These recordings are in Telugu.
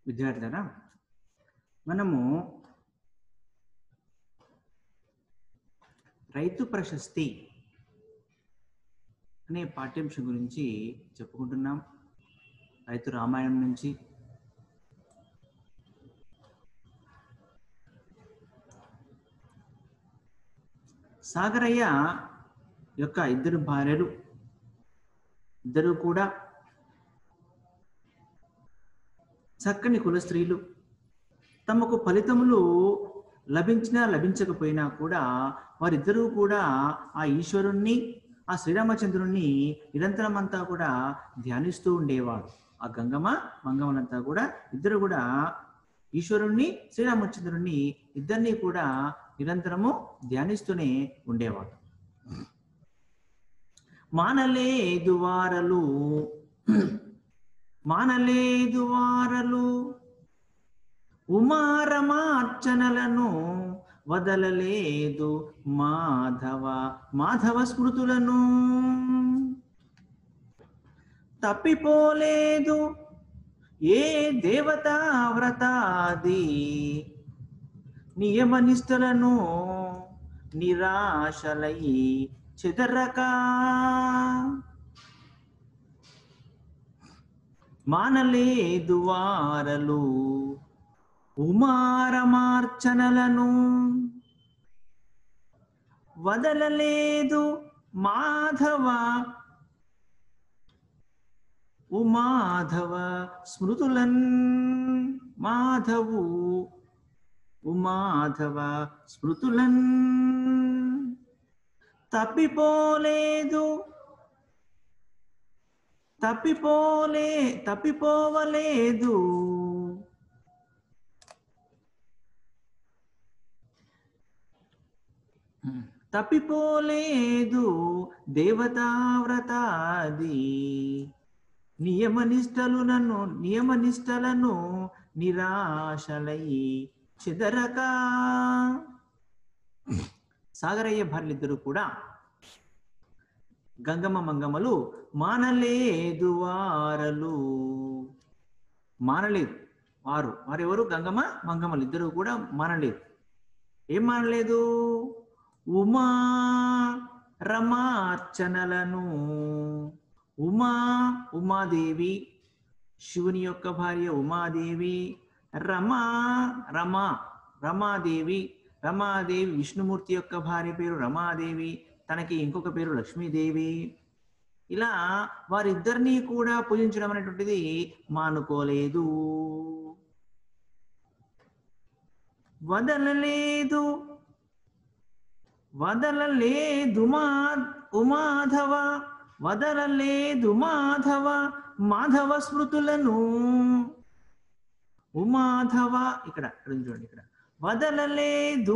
విద్యార్థులారా, మనము రైతు ప్రశస్తి అనే పాఠ్యాంశం గురించి చెప్పుకుంటున్నాం. రైతు రామాయణం నుంచి సాగరయ్య యొక్క ఇద్దరు భార్యలు, ఇద్దరు కూడా చక్కని కుల స్త్రీలు. తమకు ఫలితములు లభించినా లభించకపోయినా కూడా వారిద్దరూ కూడా ఆ ఈశ్వరుణ్ణి, ఆ శ్రీరామచంద్రుణ్ణి నిరంతరం అంతా కూడా ధ్యానిస్తూ ఉండేవాడు. ఆ గంగమ్మ మంగమ్మలంతా కూడా ఇద్దరు కూడా ఈశ్వరుణ్ణి, శ్రీరామచంద్రుణ్ణి ఇద్దరిని కూడా నిరంతరము ధ్యానిస్తూనే ఉండేవాడు. మానలేదు వారలు ఉమారమార్చనలను వదలలేదు మాధవ స్మృతులను. తప్పిపోలేదు ఏ దేవతా వ్రతాది నియమనిష్టలను నిరాశలై చెదరక. మానలేదు వారలు ఉమారమార్చనలను వదలలేదు ఉమాధవ స్మృతులన్. ఉమాధవ స్మృతులన్ తప్పిపోవలేదు దేవతావ్రతాది నియమనిష్టలను నిరాశలై చెదరక. సాగరయ్య భార్యలిద్దరూ కూడా గంగమ్మ మంగమ్మలు మానలేదు వారలు. మానలేదు వారెవరు? గంగమ్మ మంగమ్మలు ఇద్దరు కూడా మానలేదు. ఏం మానలేదు? రమార్చనలను. ఉమాదేవి, శివుని యొక్క భార్య ఉమాదేవి. రమాదేవి విష్ణుమూర్తి యొక్క భార్య పేరు రమాదేవి, తనకి ఇంకొక పేరు లక్ష్మీదేవి. ఇలా వారిద్దరినీ కూడా పూజించడం అనేటువంటిది మానుకోలేదు. వదలలేదు మాధవ స్మృతులను. ఉమాధవ ఇక్కడ చూడండి, ఇక్కడ వదలలేదు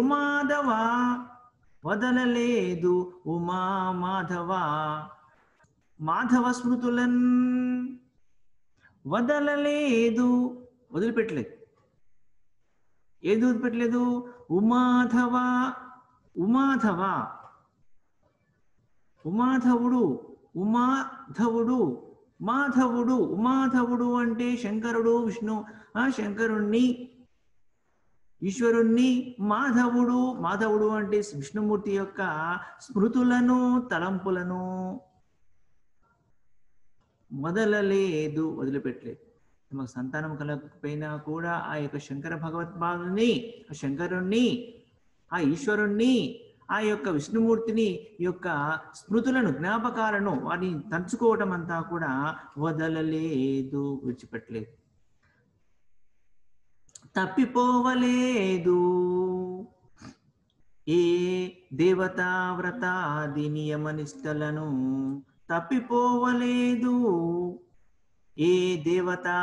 మాధవ స్మృతులన్. వదలలేదు, వదిలిపెట్టలేదు. ఏది వదిలిపెట్టలేదు? ఉమాధవుడు అంటే శంకరుడు, విష్ణు శంకరుణ్ణి, ఈశ్వరుణ్ణి. మాధవుడు అంటే విష్ణుమూర్తి యొక్క స్మృతులను, తలంపులను వదిలిపెట్టలేదు. మాకు సంతానం కలగకపోయినా కూడా ఆ యొక్క శంకర భగవత్పాదుని, ఆ శంకరుణ్ణి, ఆ ఈశ్వరుణ్ణి, ఆ యొక్క విష్ణుమూర్తిని యొక్క స్మృతులను, జ్ఞాపకాలను, వాటిని తలుచుకోవటం అంతా కూడా వదలలేదు, విడిచిపెట్టలేదు. తప్పిపోవలేదు ఏ దేవతా వ్రతాది నియమనిష్టలను. తప్పిపోవలేదు ఏ దేవతా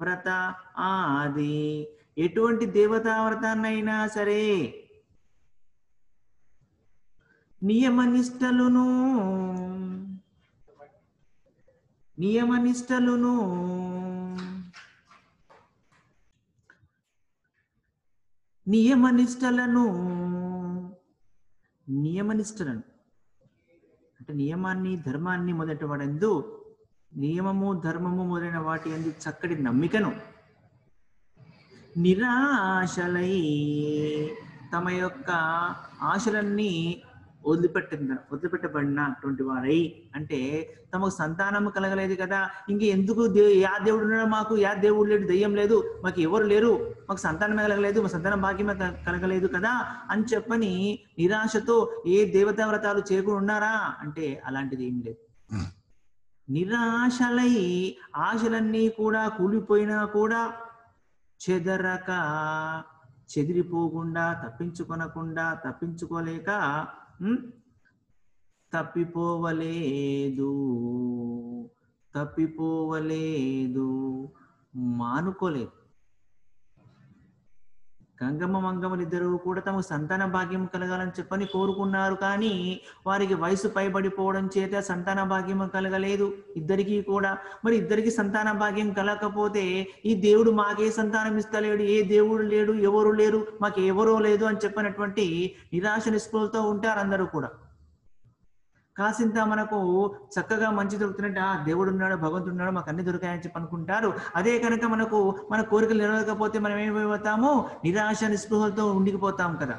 వ్రత ఆది, ఎటువంటి దేవతా వ్రతాన్నైనా సరే నియమనిష్టలను అంటే నియమాన్ని, ధర్మాన్ని మొదటి వాడందు నియమము ధర్మము మొదలైన వాటి యందు చక్కటి నమ్మికను నిరాశలై తమ యొక్క ఆశలన్నీ వదిలిపెట్టబడినటువంటి వారై, అంటే తమకు సంతానము కలగలేదు కదా, ఇంక ఎందుకు యా దేవుడు ఉన్నాడు మాకు, యా దేవుడు లేడు, దెయ్యం లేదు, మాకు ఎవరు లేరు, మాకు సంతానం కలగలేదు, మా సంతానం భాగ్యమే కలగలేదు కదా అని చెప్పని నిరాశతో ఏ దేవతా వ్రతాలు చేయకుండా ఉన్నారా అంటే అలాంటిది ఏం లేదు. నిరాశలై ఆశలన్నీ కూడా కూలిపోయినా కూడా చెదరక, చెదిరిపోకుండా, తప్పించుకోలేక తప్పిపోవలేదు, మానుకోలేదు. గంగమ్మ మంగమ్మలు ఇద్దరు కూడా తమకు సంతాన భాగ్యం కలగాలని చెప్పని కోరుకున్నారు, కానీ వారికి వయసు పైబడిపోవడం చేత సంతాన భాగ్యం కలగలేదు ఇద్దరికీ కూడా. మరి ఇద్దరికి సంతాన భాగ్యం కలగకపోతే ఈ దేవుడు మాకే సంతానం ఇస్తలేడు, ఏ దేవుడు లేడు, ఎవరు లేరు, మాకు ఎవరో లేదు అని చెప్పినటువంటి నిరాశ నిస్పృహలతో ఉంటారు అందరూ కూడా. కాసింత మనకు చక్కగా మంచి దొరుకుతున్నట్టు దేవుడు ఉన్నాడు, భగవంతుడు ఉన్నాడు, మాకు అన్ని దొరికాయని చెప్పి అనుకుంటారు. అదే కనుక మనకు మన కోరికలు నెరవేరకపోతే మనం ఏమైపోతాము, నిరాశ నిస్పృహలతో ఉండిపోతాం కదా.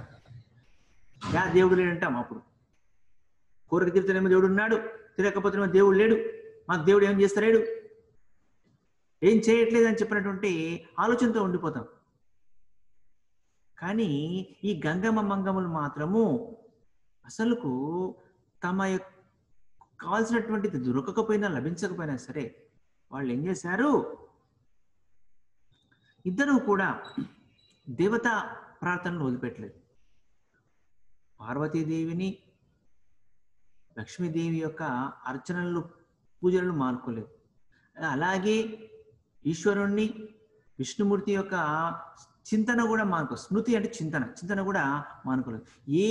దేవుడు లేడంటాం. అప్పుడు కోరిక తీరుతేనేమో దేవుడు ఉన్నాడు, తిరగకపోతేనేమో దేవుడు లేడు, మాకు దేవుడు ఏం చేస్తలేడు, ఏం చేయట్లేదు అని చెప్పినటువంటి ఆలోచనతో ఉండిపోతాం. కానీ ఈ గంగమ్మ మంగమ్మలు మాత్రము అసలుకు తమ కావాల్సినటువంటిది దొరకకపోయినా లభించకపోయినా సరే వాళ్ళు ఏం చేశారు, ఇద్దరు కూడా దేవతా ప్రార్థనలు వదిలిపెట్టలేదు. పార్వతీదేవిని, లక్ష్మీదేవి యొక్క అర్చనలు, పూజలను మానుకోలేదు. అలాగే ఈశ్వరుణ్ణి, విష్ణుమూర్తి యొక్క చింతన కూడా మానుకో, స్మృతి అంటే చింతన కూడా మానుకోలేదు. ఏ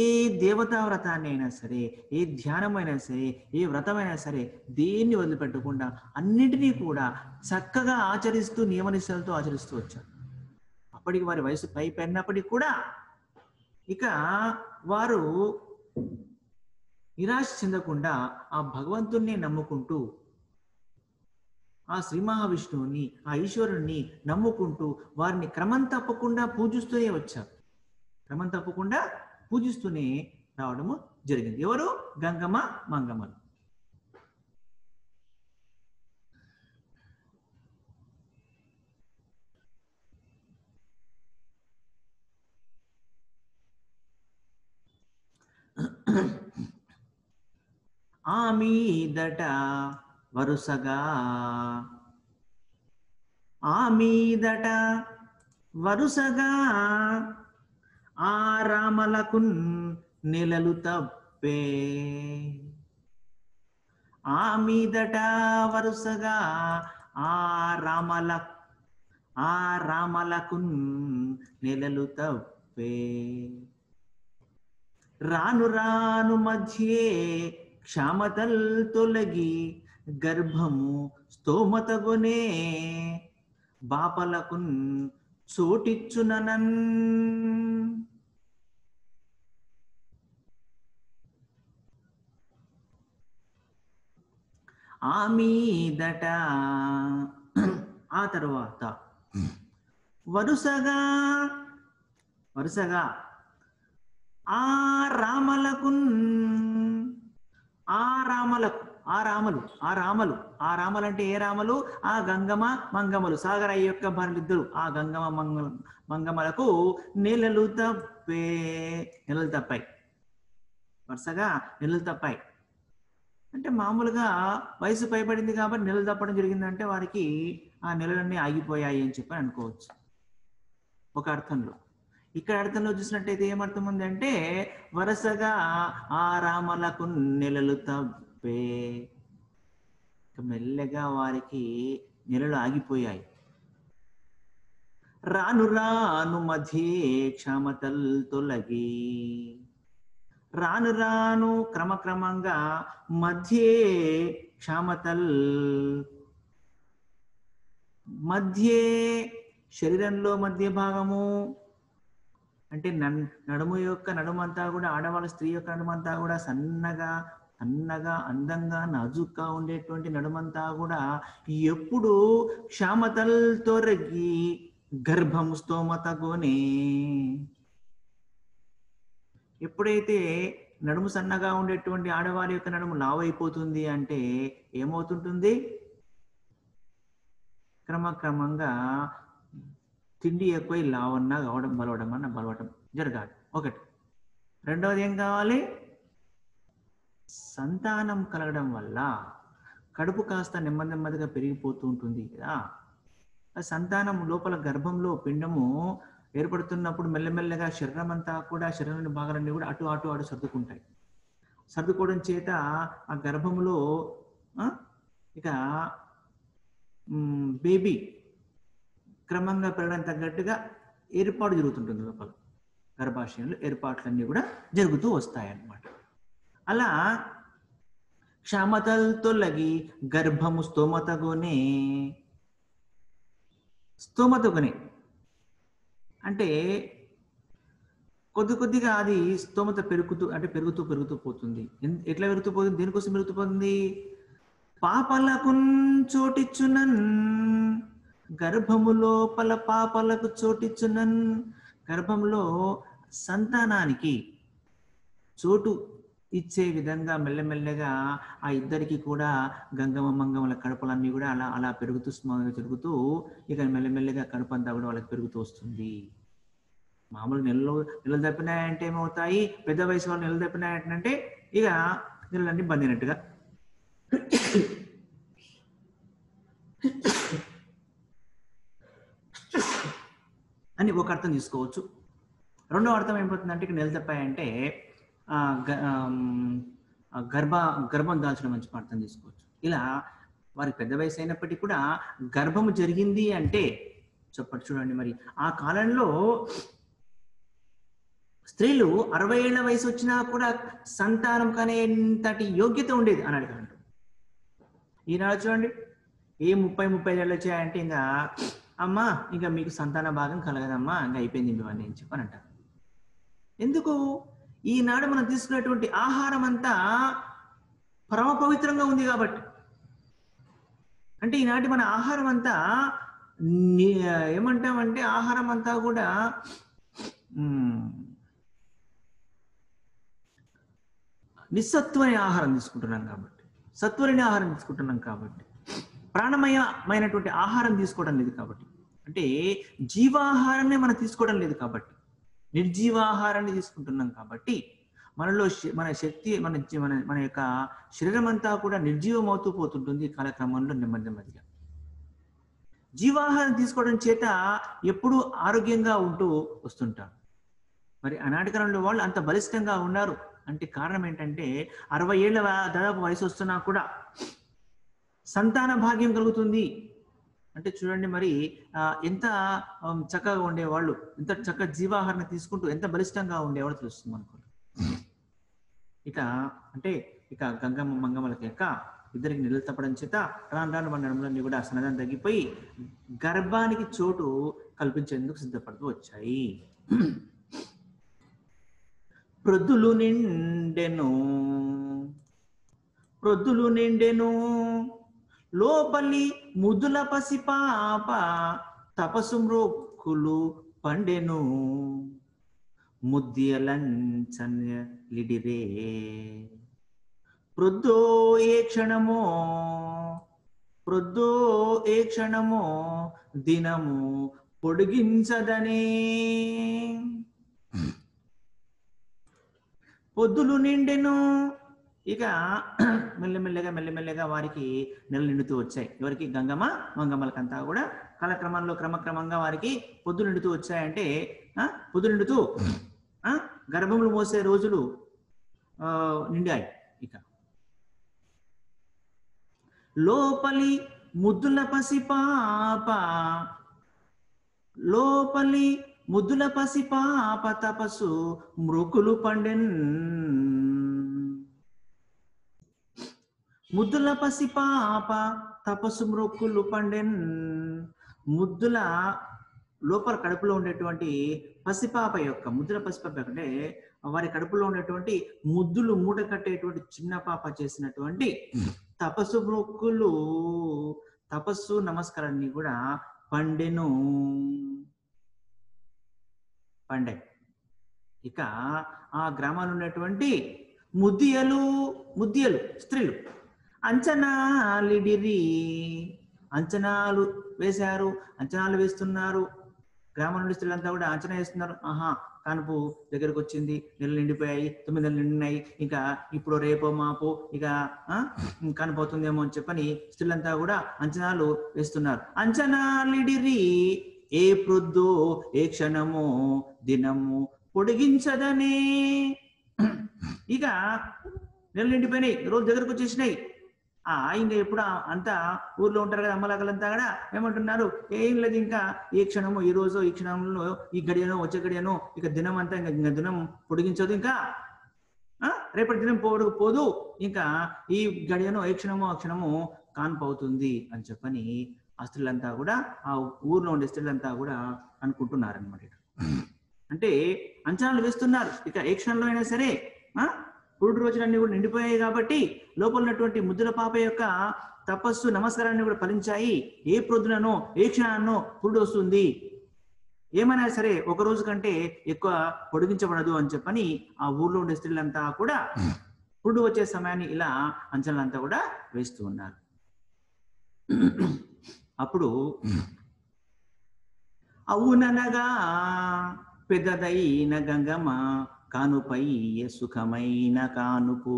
దేవతా వ్రతాన్ని అయినా సరే, ఏ ధ్యానం అయినా సరే, ఏ వ్రతమైనా సరే దేన్ని వదిలిపెట్టకుండా అన్నింటినీ కూడా చక్కగా ఆచరిస్తూ నియమనిష్టలతో ఆచరిస్తూ వచ్చారు. అప్పటికి వారి వయసు పైనప్పటికీ కూడా ఇక వారు నిరాశ చెందకుండా ఆ భగవంతుణ్ణి నమ్ముకుంటూ, ఆ శ్రీ మహావిష్ణువుని, ఆ ఈశ్వరుణ్ణి నమ్ముకుంటూ వారిని క్రమం తప్పకుండా పూజిస్తూనే వచ్చారు. క్రమం తప్పకుండా పూజిస్తూనే రావడము జరిగింది. ఎవరు? గంగమ్మ మంగమ్మలు. ఆ మీదట వరుసగా ఆ రామలకు నెలలు తప్పే, ఆ మీదట వరుసగా ఆ రామలకు నెలలు తప్పే, రాను రాను మధ్యే క్షామతల్ తొలగి గర్భము స్తోమతగునే, బాపలకు చోటిచ్చుననన్. ఆ మీదట, ఆ తరువాత వరుసగా ఆ రామలకు అంటే ఏ రామలు? ఆ గంగమ్మ మంగమ్మలు, సాగరయ్య యొక్క భార్యలిద్దరు. ఆ గంగమ్మ మంగమ్మలకు నెలలు తప్పాయి, వరుసగా నెలలు తప్పాయి. అంటే మామూలుగా వయసు పైబడింది కాబట్టి నెలలు తప్పడం జరిగిందంటే వారికి ఆ నెలలన్నీ ఆగిపోయాయి అని చెప్పి అనుకోవచ్చు ఒక అర్థంలో. ఇక్కడ అర్థంలో చూసినట్టయితే ఏమర్థం ఉంది అంటే, వరుసగా ఆ రామలకు నెలలు తప్పే, మెల్లగా వారికి నెలలు ఆగిపోయాయి. రాను రాను మధ్యే క్షమతల్ తొలగి, రాను రాను క్రమక్రమంగా మధ్యే క్షమతల్, మధ్యే శరీరంలో మధ్య భాగము అంటే నడుము యొక్క నడుమంతా కూడా, ఆడవాళ్ళ స్త్రీ యొక్క నడుమంతా కూడా సన్నగా సన్నగా అందంగా నాజుగ్గా ఉండేటువంటి నడుమంతా కూడా ఎప్పుడు క్షామతల్తొరగి గర్భం స్తోమతగోనే. ఎప్పుడైతే నడుము సన్నగా ఉండేటువంటి ఆడవారి యొక్క నడుము లావైపోతుంది అంటే ఏమవుతుంటుంది? క్రమక్రమంగా తిండి ఎక్కువై లావన్నా కావడం, బలవటం జరగాలి. ఒకటి. రెండవది ఏం కావాలి? సంతానం కలగడం వల్ల కడుపు కాస్త నెమ్మదిగా పెరిగిపోతూ ఉంటుంది కదా. సంతానం లోపల గర్భంలో పిండము ఏర్పడుతున్నప్పుడు మెల్లమెల్లగా శరీరం అంతా కూడా, శరీరంలోని భాగాలన్నీ కూడా అటు సర్దుకుంటాయి. సర్దుకోవడం చేత ఆ గర్భంలో ఇక బేబీ క్రమంగా పెరగడానికి తగ్గట్టుగా ఏర్పాటు జరుగుతుంటుంది. లోపల గర్భాశయంలో ఏర్పాట్లన్నీ కూడా జరుగుతూ వస్తాయి అన్నమాట. అలా క్షమతల్తొలగి గర్భము స్తోమతగోనే. స్తోమతగోనే అంటే కొద్దిగా అది స్తోమత పెరుగుతూ పోతుంది. ఎట్లా పెరుగుతూ పోతుంది? దేనికోసం పెరుగుతూ పోతుంది? పాపలకు చోటిచ్చునన్, గర్భము లోపల పాపలకు చోటిచ్చునన్. గర్భంలో సంతానానికి చోటు ఇచ్చే విధంగా మెల్లమెల్లగా ఆ ఇద్దరికి కూడా గంగమ్మ మంగమ్మల కడుపులన్నీ కూడా అలా పెరుగుతూ ఇక మెల్లమెల్లగా కడుపు అంతా కూడా వాళ్ళకి పెరుగుతూ వస్తుంది. మామూలు నెలలు తప్పినాయంటే ఏమవుతాయి? పెద్ద వయసు వాళ్ళు నెలలు తప్పినాయంటే ఇక నెలలన్నీ బందినట్టుగా అని ఒక అర్థం తీసుకోవచ్చు. రెండవ అర్థం ఏమవుతుందంటే ఇక నెలలు తప్పాయంటే గర్భం దాల్చడం మంచి అర్థం తీసుకోవచ్చు. ఇలా వారికి పెద్ద వయసు అయినప్పటికీ కూడా గర్భము జరిగింది అంటే చెప్పట్టు చూడండి. మరి ఆ కాలంలో స్త్రీలు 60 ఏళ్ల వయసు వచ్చినా కూడా సంతానం కనేంతటి యోగ్యత ఉండేది అన్నాడు కాలంలో. ఈనాడు చూడండి, ఏ 30-35 ఏళ్ళు వచ్చాయంటే ఇంకా అమ్మా ఇంకా మీకు సంతాన భాగం కలగదమ్మా, ఇంకా అయిపోయింది ఇవన్నీ అని చెప్పని అంటారు. ఎందుకు? ఈనాడు మనం తీసుకునేటువంటి ఆహారం అంతా పరమ పవిత్రంగా ఉంది కాబట్టి. అంటే ఈనాటి మన ఆహారం అంతా ఏమంటామంటే ఆహారం అంతా కూడా నిస్సత్వమైన ఆహారం తీసుకుంటున్నాం కాబట్టి, సత్వరని ఆహారం తీసుకుంటున్నాం కాబట్టి, ప్రాణమయమైనటువంటి ఆహారం తీసుకోవడం లేదు కాబట్టి, అంటే జీవాహారాన్ని మనం తీసుకోవడం లేదు కాబట్టి, నిర్జీవాహారాన్ని తీసుకుంటున్నాం కాబట్టి మనలో మన శక్తి మన యొక్క శరీరం అంతా కూడా నిర్జీవం అవుతూ పోతుంటుంది కాలక్రమంలో నెమ్మదిగా. జీవాహారం తీసుకోవడం చేత ఎప్పుడూ ఆరోగ్యంగా ఉంటూ వస్తుంటారు. మరి ఆనాటి కాలంలో వాళ్ళు అంత బలిష్టంగా ఉన్నారు అంటే కారణం ఏంటంటే 60 ఏళ్ళ దాదాపు వయసు వస్తున్నా కూడా సంతాన భాగ్యం కలుగుతుంది అంటే చూడండి మరి ఎంత చక్కగా ఉండేవాళ్ళు, ఎంత చక్కగా జీవాహారాన్ని తీసుకుంటూ ఎంత బలిష్టంగా ఉండేవాళ్ళు తెలుస్తుంది మనకు. ఇక గంగమ్మ మంగమ్మలకి ఇద్దరికి నిధులు తప్పడం చేత రాను మన నడుములన్నీ కూడా సన్నదం తగ్గిపోయి గర్భానికి చోటు కల్పించేందుకు సిద్ధపడుతూ వచ్చాయి. ప్రొద్దులు నిండెను లోపలి ముద్దుల పసిపాప తపసు మ్రోక్కులు పండెను ముద్దియలంచలిడిరే. ప్రొద్దో ఏ క్షణమో దినము పొడిగించదనే. పొద్దులు నిండెను. ఇక మెల్లమెల్లగా వారికి నెలలు నిండుతూ వచ్చాయి. ఎవరికి? గంగమ్మ మంగమ్మలకంతా కూడా క్రమక్రమంగా వారికి పొద్దులు నిండుతూ వచ్చాయంటే పొద్దు నిండుతూ గర్భములు మోసే రోజులు నిండాయి. ఇక లోపలి ముద్దుల పసిపాప తపసు మృకులు పండెన్. ముద్దుల పసిపాప తపసు మృకులు పండెన్. ముద్దుల లోపల కడుపులో ఉండేటువంటి పసిపాప యొక్క ముద్దుల పసిపాప అంటే వారి కడుపులో ఉన్నటువంటి ముద్దులు మూట కట్టేటువంటి చిన్న పాప చేసినటువంటి తపస్సు మొక్కులు, తపస్సు నమస్కారాన్ని కూడా పండెను, పండే. ఇక ఆ గ్రామాల్లో ఉన్నటువంటి ముద్దియలు స్త్రీలు అంచనాలిడిరి, అంచనాలు వేశారు, అంచనాలు వేస్తున్నారు. గ్రామం నుండి స్త్రీలంతా కూడా అంచనా వేస్తున్నారు. ఆహా, కానుపు దగ్గరకు వచ్చింది, నెలలు నిండిపోయాయి, 9 నెలలు నిండినాయి, ఇంకా ఇప్పుడు రేపో మాపో ఇక కానుపు అవుతుందేమో అని చెప్పని స్త్రీలంతా కూడా అంచనాలు వేస్తున్నారు. అంచనాలిడిరి ఏ ప్రొద్దు ఏ క్షణము దినము పొడిగించదనే. ఇక నెలలు నిండిపోయినాయి, రోజు దగ్గరకు వచ్చేసినాయి. ఇంకా ఎప్పుడు అంతా ఊర్లో ఉంటారు కదా అమ్మలాగలంతా కూడా ఏమంటున్నారు, ఏం లేదు ఇంకా ఈ క్షణము, ఈ రోజు ఈ క్షణంలో ఈ గడియనో వచ్చే గడియనో ఇక దినం అంతా ఇంకా దినం పొడిగించదు, ఇంకా రేపటి దినం పోదు, ఇంకా ఈ గడియనో ఏ క్షణమో ఆ క్షణము కాన్పు అవుతుంది అని చెప్పని ఆ స్త్రీలంతా కూడా, ఆ ఊర్లో ఉండే స్త్రీలంతా కూడా అనుకుంటున్నారు అనమాట. అంటే అంచనాలు వేస్తున్నారు. ఇక ఏ క్షణంలో అయినా సరే పురుడు రోజులన్నీ కూడా నిండిపోయాయి కాబట్టి లోపల ఉన్నటువంటి ముద్దుల పాప యొక్క తపస్సు నమస్కారాన్ని కూడా ఫలించాయి. ఏ ప్రొద్దుననో ఏ క్షణాన్నో పురుడు వస్తుంది, ఏమైనా సరే ఒక రోజు కంటే ఎక్కువ పొడిగించబడదు అని చెప్పని ఆ ఊర్లో ఉండే స్త్రీలంతా కూడా పురుడు వచ్చే సమయాన్ని ఇలా అంచనాలంతా కూడా వేస్తూ ఉన్నారు. అప్పుడు అవుననగా పెద్దదైన గంగమ్మ కానుపై సుఖమైన కానుపు,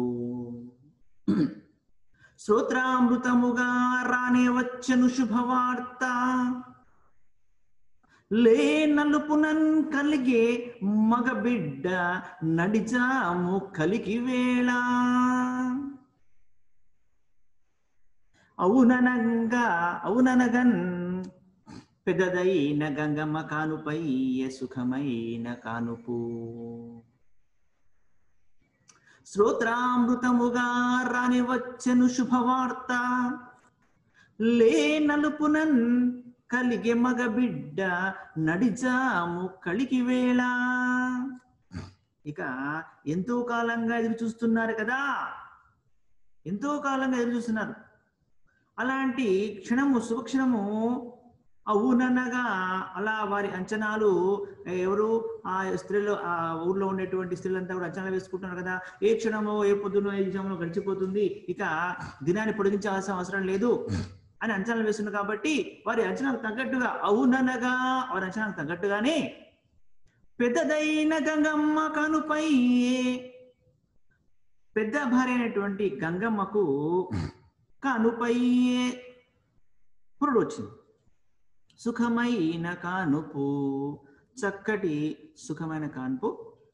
శ్రోత్రామృతముగా రానే వచ్చను శుభవార్త, లే నలుపునన్ కలిగే మగబిడ్డ నడిచాము కలికి వేళ. అవుననగన్ పెద్దదైన గంగమ్మ కానుపై సుఖమైన కానుపు, శ్రోత్రామృతముగా రాని వచ్చెను శుభవార్త, లే నలుపునన్ కలిగే మగబిడ్డ నడిచాము కలికి వేళ. ఇక ఎంతో కాలంగా ఎదురు చూస్తున్నారు కదా, ఎంతో కాలంగా ఎదురు చూస్తున్నారు. అలాంటి క్షణము, శుభక్షణము అవుననగా అలా వారి అంచనాలు, ఎవరు ఆ స్త్రీలు, ఆ ఊర్లో ఉండేటువంటి స్త్రీలంతా కూడా అంచనాలు వేసుకుంటున్నారు కదా, ఏ క్షణమో ఏ పొద్దునో ఏ క్షణంలో గడిచిపోతుంది, ఇక దినాన్ని పొడిగించాల్సిన అవసరం లేదు అని అంచనాలు వేస్తున్నారు. కాబట్టి వారి అంచనాలకు తగ్గట్టుగా, అవుననగా వారి అంచనాలకు తగ్గట్టుగానే పెద్దదైన గంగమ్మ కానుపై, పెద్ద భార్య అయినటువంటి గంగమ్మకు కానుపై పురుడు వచ్చింది. సుఖమైన కానుపు, చక్కటి సుఖమైన కానుపు,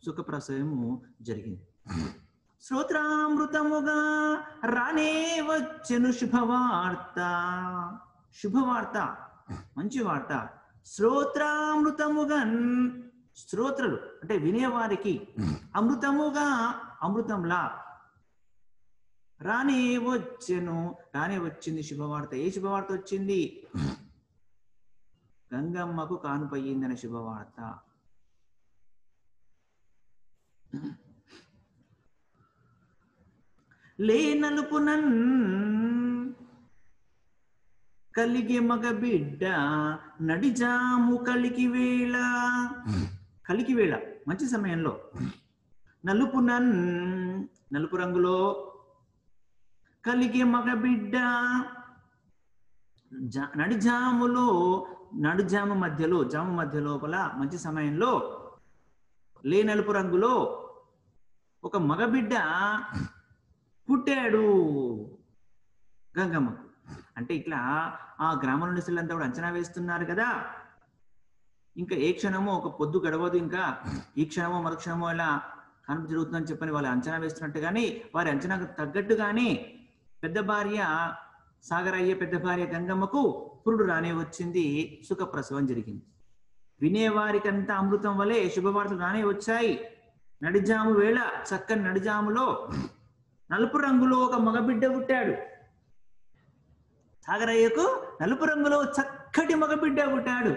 సుఖప్రసవము జరిగింది. శ్రోత్రామృతముగా రానే వచ్చెను శుభవార్త, శుభవార్త, మంచి వార్త. శ్రోత్రామృతముగా, శ్రోత్రులు అంటే వినేవారికి, అమృతముగా అమృతంలా, రానే వచ్చెను, రానే వచ్చింది శుభవార్త. ఏ శుభవార్త వచ్చింది? గంగమ్మకు కానుపయ్యిందనే శుభవార్త. లే నలుపునన్ కలిగే మగ బిడ్డ నడిజాము కలికి వేళ, కలికి వేళ మంచి సమయంలో, నలుపునన్ నలుపు రంగులో, కలిగే మగ బిడ్డ నడిజాములో, నడుజాము మధ్యలో, జాము మధ్య లోపల మంచి సమయంలో, లే నలుపు రంగులో ఒక మగబిడ్డ పుట్టాడు గంగమ్మకు. అంటే ఇట్లా ఆ గ్రామం నుండి స్త్రీలంతా కూడా అంచనా వేస్తున్నారు కదా, ఇంకా ఏ క్షణమో ఒక పొద్దు గడవదు, ఇంకా ఈ క్షణమో మరుక్షణమో ఇలా కానుపు జరుగుతుందని చెప్పని వాళ్ళు అంచనా వేస్తున్నట్టుగానే, వారి అంచనాకు తగ్గట్టుగానే పెద్ద భార్య సాగరయ్య పెద్ద భార్య గంగమ్మకు పురుడు రానే వచ్చింది, సుఖప్రసవం జరిగింది. వినేవారికంతా అమృతం వలె శుభవార్తలు రానే వచ్చాయి. నడిజాము వేళ, చక్కని నడిజాములో నలుపు రంగులో ఒక మగబిడ్డ పుట్టాడు. సాగరయ్యకు నలుపు రంగులో చక్కటి మగబిడ్డ పుట్టాడు.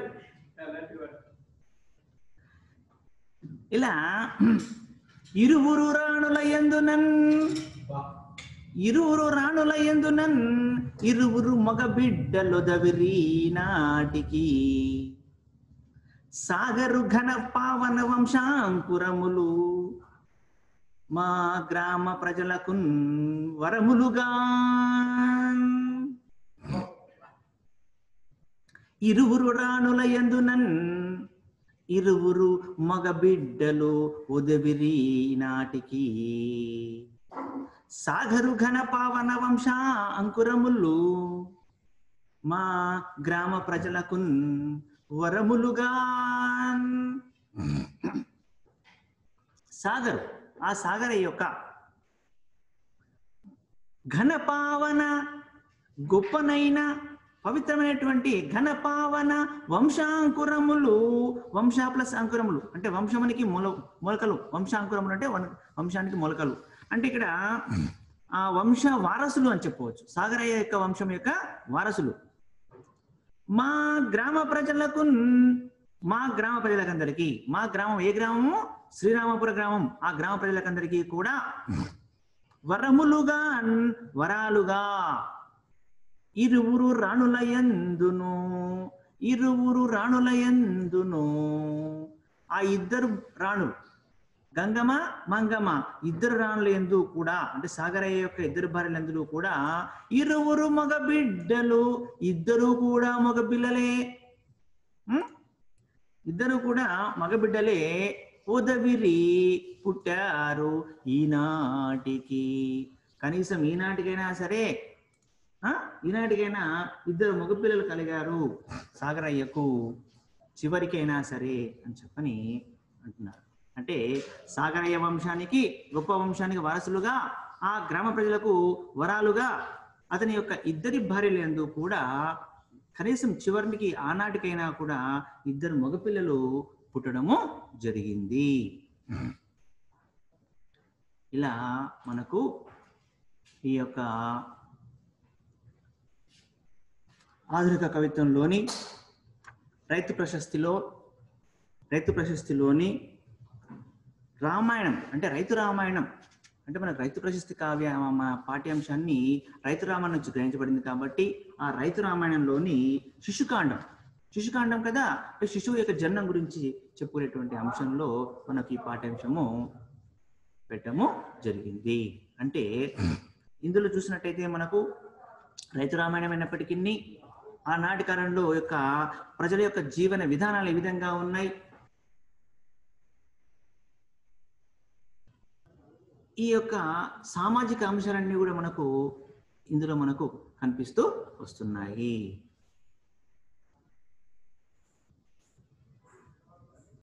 ఇలా ఇరువురు రాణుల యందునన్ ఇరువురు మగ బిడ్డలొదవిరి నాటికి సాగరు ఘన పావన వంశాంకురములు మా గ్రామ ప్రజలకు వరములుగా ఇరువురు రాణుల యందునన్ ఇరువురు మగ బిడ్డలు ఉదవిరి నాటికి సాగరు ఘన పావన వంశ అంకురములు మా గ్రామ ప్రజలకు వరములుగా సాగరు ఆ సాగర యొక్క ఘన పావన గొప్పనైన పవిత్రమైనటువంటి ఘన పావన వంశాంకురములు వంశ ప్లస్ అంకురములు అంటే వంశమునికి మొలకలు వంశాంకురములు అంటే వంశానికి మొలకలు అంటే ఇక్కడ ఆ వంశ వారసులు అని చెప్పవచ్చు సాగరయ్య యొక్క వంశం యొక్క వారసులు మా గ్రామ ప్రజలకందరికీ మా గ్రామం ఏ గ్రామము శ్రీరామపుర గ్రామం ఆ గ్రామ ప్రజలకందరికీ కూడా వరాలుగా ఇరువురు రాణుల యందును ఆ ఇద్దరు రాణులు గంగమ్మ మంగమ్మ ఇద్దరు రాణుల యందు కూడా అంటే సాగరయ్య యొక్క ఇద్దరు భార్యలందరూ కూడా ఇరువురు మగ బిడ్డలు ఇద్దరు కూడా మగబిడ్డలే ఉదవిరి పుట్టారు ఈనాటికి కనీసం ఈనాటికైనా సరే ఈనాటికైనా ఇద్దరు మగపిల్లలు కలిగారు సాగరయ్యకు చివరికైనా సరే అని చెప్పని అంటున్నారు అంటే సాగరయ్య వంశానికి గొప్ప వంశానికి వారసులుగా ఆ గ్రామ ప్రజలకు వరాలుగా అతని యొక్క ఇద్దరి భార్యలందు కూడా కనీసం చివరికి ఆనాటికైనా కూడా ఇద్దరు మగపిల్లలు పుట్టడము జరిగింది. ఇలా మనకు ఈ యొక్క ఆధునిక కవిత్వంలోని రైతు ప్రశస్తిలోని రామాయణం అంటే రైతు రామాయణం అంటే మనకు రైతు ప్రశస్తి కావ్య పాఠ్యాంశాన్ని రైతు రామాయణం నుంచి గ్రహించబడింది కాబట్టి ఆ రైతు రామాయణంలోని శిశుకాండం కదా అంటే శిశువు యొక్క జన్మం గురించి చెప్పుకునేటువంటి అంశంలో మనకు ఈ పాఠ్యాంశము పెట్టము జరిగింది. అంటే ఇందులో చూసినట్టయితే మనకు రైతు రామాయణం అయినప్పటికీ ఆనాటి కాలంలో యొక్క ప్రజల యొక్క జీవన విధానాలు ఏ విధంగా ఉన్నాయి, ఈ యొక్క సామాజిక అంశాలన్నీ కూడా మనకు ఇందులో మనకు కనిపిస్తూ వస్తున్నాయి.